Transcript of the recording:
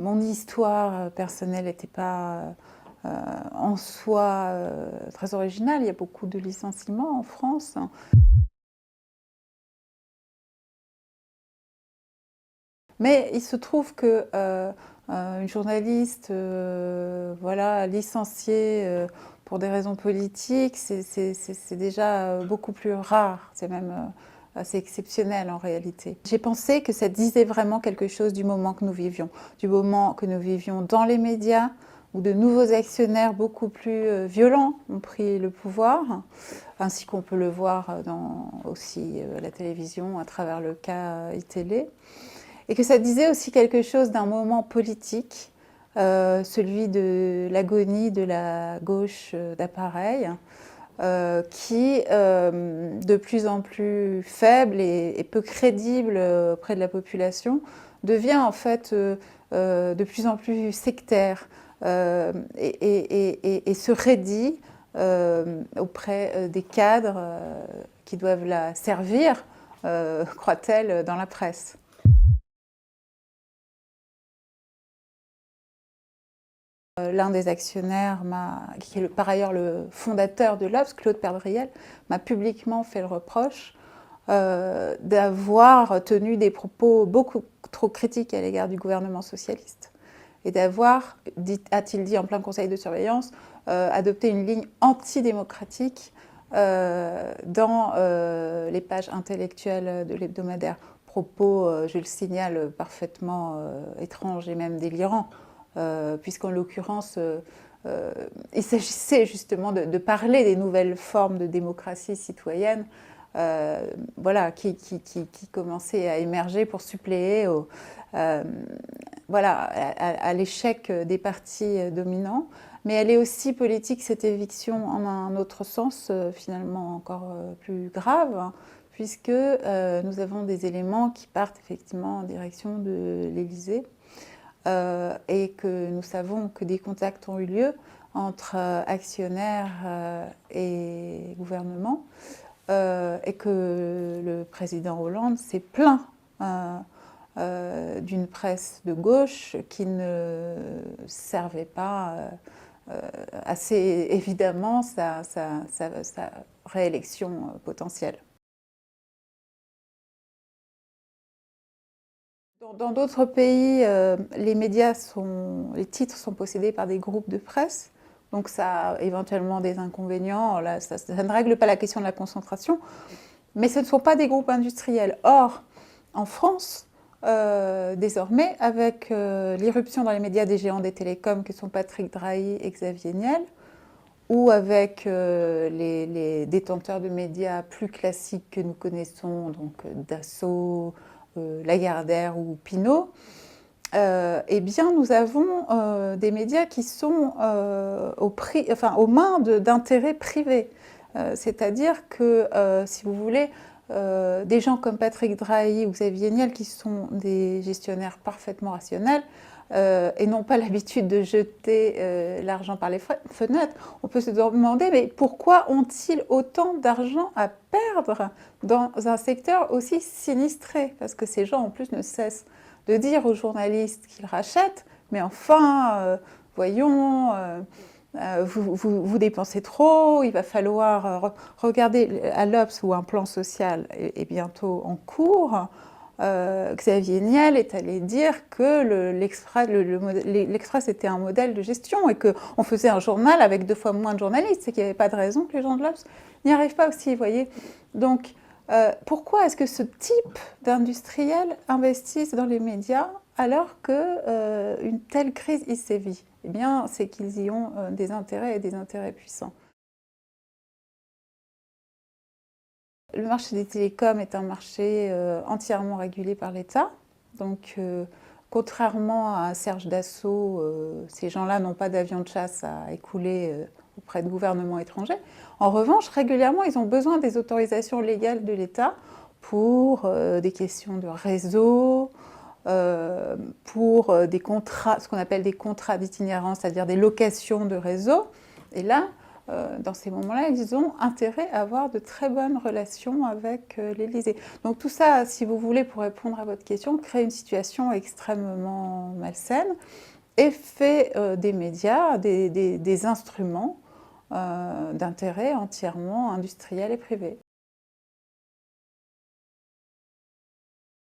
mon histoire personnelle n'était pas en soi très originale. Il y a beaucoup de licenciements en France. Mais il se trouve que une journaliste voilà, licenciée pour des raisons politiques, c'est déjà beaucoup plus rare. C'est même assez exceptionnel en réalité. J'ai pensé que ça disait vraiment quelque chose du moment que nous vivions. Du moment que nous vivions dans les médias, où de nouveaux actionnaires beaucoup plus violents ont pris le pouvoir, ainsi qu'on peut le voir dans aussi la télévision à travers le cas iTélé. Et que ça disait aussi quelque chose d'un moment politique, celui de l'agonie de la gauche d'appareil, qui, de plus en plus faible et peu crédible auprès de la population, devient en fait de plus en plus sectaire et se raidit auprès des cadres qui doivent la servir, croit-elle, dans la presse. L'un des actionnaires, qui est par ailleurs le fondateur de l'Obs, Claude Perdriel, m'a publiquement fait le reproche d'avoir tenu des propos beaucoup trop critiques à l'égard du gouvernement socialiste et d'avoir, a-t-il dit en plein conseil de surveillance, adopté une ligne antidémocratique dans les pages intellectuelles de l'hebdomadaire. Propos, je le signale, parfaitement étranges et même délirants. Puisqu'en l'occurrence, il s'agissait justement de parler des nouvelles formes de démocratie citoyenne voilà, qui commençaient à émerger pour suppléer voilà, à l'échec des partis dominants. Mais elle est aussi politique, cette éviction, en un autre sens, finalement encore plus grave, hein, puisque nous avons des éléments qui partent effectivement en direction de l'Élysée. Et que nous savons que des contacts ont eu lieu entre actionnaires et gouvernement, et que le président Hollande s'est plaint d'une presse de gauche qui ne servait pas assez évidemment sa réélection potentielle. Dans d'autres pays, les titres sont possédés par des groupes de presse, donc ça a éventuellement des inconvénients. Là, ça ne règle pas la question de la concentration, mais ce ne sont pas des groupes industriels. Or, en France, désormais, avec l'irruption dans les médias des géants des télécoms que sont Patrick Drahi et Xavier Niel, ou avec les détenteurs de médias plus classiques que nous connaissons, donc Dassault, Lagardère ou Pinault, eh bien, nous avons des médias qui sont aux mains d'intérêts privés. C'est-à-dire que, si vous voulez, des gens comme Patrick Drahi ou Xavier Niel, qui sont des gestionnaires parfaitement rationnels, et n'ont pas l'habitude de jeter l'argent par les fenêtres, on peut se demander, mais pourquoi ont-ils autant d'argent à perdre dans un secteur aussi sinistré? Parce que ces gens, en plus, ne cessent de dire aux journalistes qu'ils rachètent, mais enfin, voyons, vous dépensez trop, il va falloir regarder à l'Obs où un plan social est bientôt en cours. Xavier Niel est allé dire que l'Express était un modèle de gestion et qu'on faisait un journal avec 2 fois moins de journalistes et qu'il n'y avait pas de raison que les gens de l'Obs n'y arrivent pas aussi, vous voyez. Donc, pourquoi est-ce que ce type d'industriels investissent dans les médias alors qu'une telle crise y sévit? Eh bien, c'est qu'ils y ont des intérêts et des intérêts puissants. Le marché des télécoms est un marché entièrement régulé par l'État. Donc, contrairement à Serge Dassault, ces gens-là n'ont pas d'avion de chasse à écouler auprès de gouvernements étrangers. En revanche, régulièrement, ils ont besoin des autorisations légales de l'État pour des questions de réseau, pour des contrats, ce qu'on appelle des contrats d'itinérance, c'est-à-dire des locations de réseau. Et là, dans ces moments-là, ils ont intérêt à avoir de très bonnes relations avec l'Élysée. Donc tout ça, si vous voulez, pour répondre à votre question, crée une situation extrêmement malsaine et fait des médias des instruments d'intérêt entièrement industriel et privé.